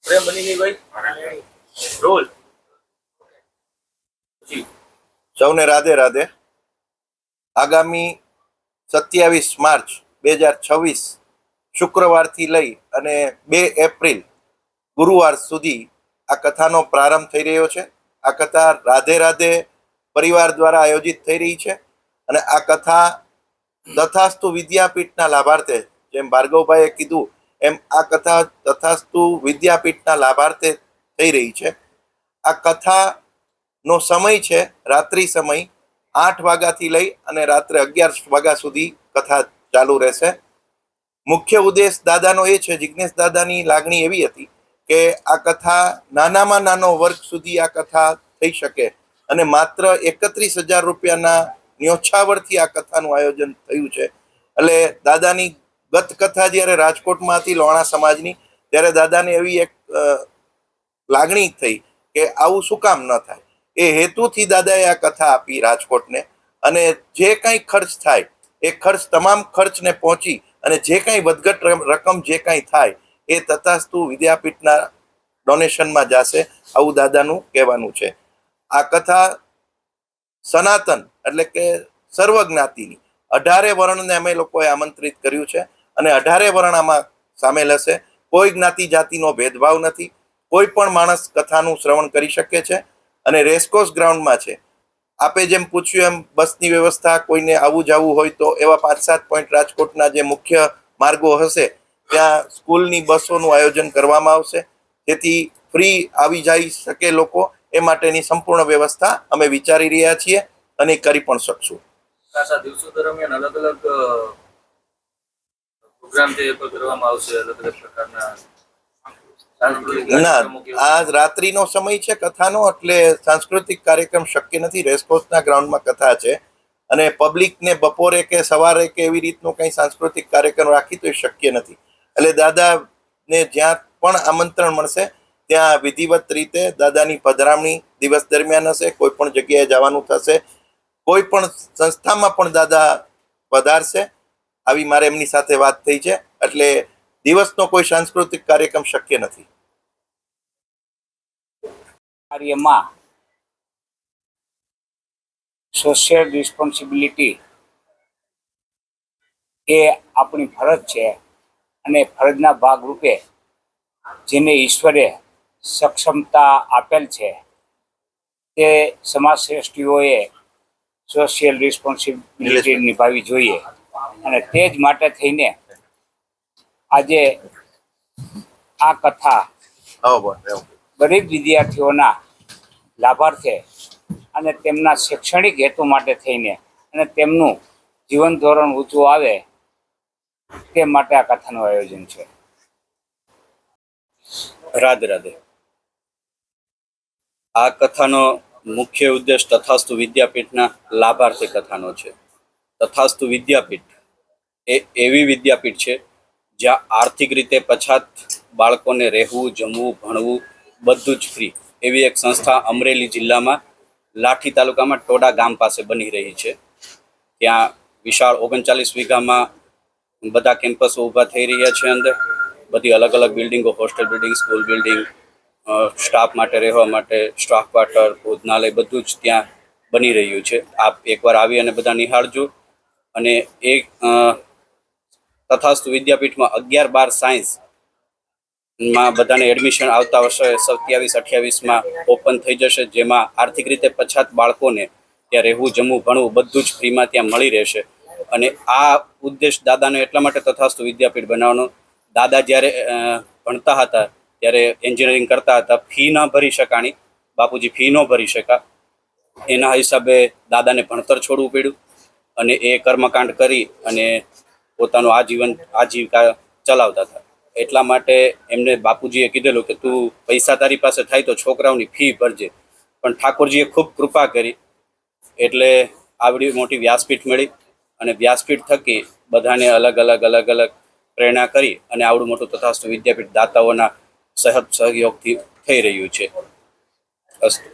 प्रेम बनी गई भाई रोल जी। સૌને રાધે રાધે। આગામી 27 માર્ચ 2026 શુક્રવારથી લઈ અને 2 એપ્રિલ ગુરુવાર સુધી આ કથાનો પ્રારંભ થઈ રહ્યો છે। આ કથા રાધે રાધે પરિવાર દ્વારા આયોજિત થઈ રહી છે અને આ કથા તથાસ્તુ વિદ્યાપીઠના લાભાર્થે, જેમ ભાર્ગવભાઈએ કીધું એમ આ કથા તથાસ્તુ વિદ્યાપીઠના લાભાર્થે થઈ રહી છે। આ કથાનો સમય છે રાત્રિ સમય 8 વાગ્યાથી લઈ અને રાત્રે 11 વાગ્યા સુધી કથા ચાલુ રહેશે। મુખ્ય ઉદ્દેશ દાદાનો એ છે, જિજ્ઞેશ દાદાની લાગણી એવી હતી કે આ કથા નાનામાં નાનો વર્ગ સુધી આ કથા થઈ શકે અને માત્ર 31,000 રૂપિયાના ન્યોછાવરથી આ કથાનું આયોજન થયું છે। એટલે દાદાની ગત કથા જ્યારે રાજકોટમાં હતી લોણા સમાજની, ત્યારે દાદાને એવી એક લાગણી થઈ કે આવું શું કામ ન થાય, એ હેતુથી દાદાએ આ કથા આપી રાજકોટને। અને જે કાંઈ ખર્ચ થાય એ ખર્ચ તમામ ખર્ચને પહોંચી અને જે કાંઈ વધઘટ રકમ જે કાંઈ થાય એ તથાસ્તુ વિદ્યાપીઠના ડોનેશનમાં જશે, આવું દાદાનું કહેવાનું છે। આ કથા સનાતન એટલે કે સર્વ જ્ઞાતિની 18 વર્ણને અમે લોકોએ આમંત્રિત કર્યું છે અને 18 વર્ણ આમાં સામેલ હશે। કોઈ જ્ઞાતિ જાતિનો ભેદભાવ નથી, કોઈ પણ માણસ કથાનું શ્રવણ કરી શકે છે અને રેસકોર્સ ગ્રાઉન્ડમાં છે। આપે જેમ પૂછ્યું એમ બસની વ્યવસ્થા, કોઈને આવું જવું હોય તો એવા 5-7 પોઈન્ટ રાજકોટના જે મુખ્ય માર્ગો હશે ત્યાં સ્કૂલની બસોનું આયોજન કરવામાં આવશે, જેથી ફ્રી આવી જઈ શકે લોકો, એ માટેની સંપૂર્ણ વ્યવસ્થા અમે વિચારી રહ્યા છીએ અને કરી પણ શકશું। ખાસા દિવસો દરમિયાન અલગ અલગ પ્રોગ્રામ જે કરવામાં આવશે, અલગ અલગ પ્રકારના ના, આ રાત્રિનો સમય છે કથાનો, એટલે સાંસ્કૃતિક કાર્યક્રમ શક્ય નથી। રેસકોર્સના ગ્રાઉન્ડમાં કથા છે અને પબ્લિકને બપોરે કે સવારે કે એવી રીતનો કંઈ સાંસ્કૃતિક કાર્યક્રમ રાખી તો એ શક્ય નથી। એટલે દાદાને જ્યાં પણ આમંત્રણ મળશે ત્યાં વિધિવત રીતે દાદાની પધરામણી દિવસ દરમિયાન હશે, કોઈ પણ જગ્યાએ જવાનું થશે, કોઈ પણ સંસ્થામાં પણ દાદા પધારશે, આવી મારે એમની સાથે વાત થઈ છે। એટલે દિવસનો કોઈ સાંસ્કૃતિક કાર્યક્રમ શક્ય નથી। કાર્યમાં સોશિયલ રિસ્પોન્સિબિલિટી એ આપણી ફરજ છે અને ફરજના ભાગરૂપે જેને ઈશ્વરે સક્ષમતા આપેલ છે તે સમાજ શ્રેષ્ઠીઓએ સોશિયલ રિસ્પોન્સિબિલિટી નિભાવવી જોઈએ અને તે જ માટે થઈને આજે આ કથા ગરીબ વિદ્યાર્થીઓના લાભાર્થે અને તેમના શૈક્ષણિક હેતુ માટે થઈને અને તેમનું જીવન ધોરણ ઊંચું આવે તે માટે આ કથાનું આયોજન છે। રાધે રાધે। આ કથાનો મુખ્ય ઉદ્દેશ તથાસ્તુ વિદ્યાપીઠના લાભાર્થી કથાનો છે। તથાસ્તુ વિદ્યાપીઠ એ એવી વિદ્યાપીઠ છે જ્યાં આર્થિક રીતે પછાત બાળકોને રહેવું, જમવું, ભણવું બધું જ ફ્રી, એવી એક સંસ્થા અમરેલી જિલ્લામાં લાઠી તાલુકામાં ટોડા ગામ પાસે બની રહી છે। ત્યાં વિશાળ 39 વીઘામાં બધા કેમ્પસો ઊભા થઈ રહ્યા છે। અંદર બધી અલગ અલગ બિલ્ડિંગો, hostel building, school building, staff માટે રહેવા માટે સ્ટાફ ક્વાર્ટર, ભોજનાલય બધું જ ત્યાં બની રહ્યું છે। આપ એકવાર આવી અને બધા નિહાળજો। અને એક તથાસ્તુ વિદ્યાપીઠમાં 11-12 સાયન્સમાં બધાને એડમિશન આવતા વર્ષે 27-28માં ઓપન થઈ જશે, જેમાં આર્થિક રીતે પછાત બાળકોને ત્યાં રહેવું, જમવું, ભણવું બધું જ ફ્રીમાં ત્યાં મળી રહેશે। અને આ ઉદ્દેશ દાદાનો એટલા માટે તથાસ્તુ વિદ્યાપીઠ બનાવવાનો, દાદા જ્યારે ભણતા હતા ત્યારે એન્જિનિયરિંગ કરતા હતા, ફી ન ભરી શકાણી, બાપુજી ફી ન ભરી શકા, એના હિસાબે દાદાને ભણતર છોડવું પડ્યું અને એ કર્મકાંડ કરી અને પોતાનું આજીવિકા ચલાવતા હતા। એટલા માટે એમને બાપુજીએ કીધેલું કે તું પૈસા તારી પાસે થાય તો છોકરાઓની ફી ભરજે, પણ ઠાકોરજીએ ખૂબ કૃપા કરી એટલે આવડી મોટી વ્યાસપીઠ મળી અને વ્યાસપીઠ થકી બધાને અલગ અલગ પ્રેરણા કરી અને આવડું મોટું તથાસ્તુ વિદ્યાપીઠ દાતાઓના સહયોગથી થઈ રહ્યું છે। અસ્તુ।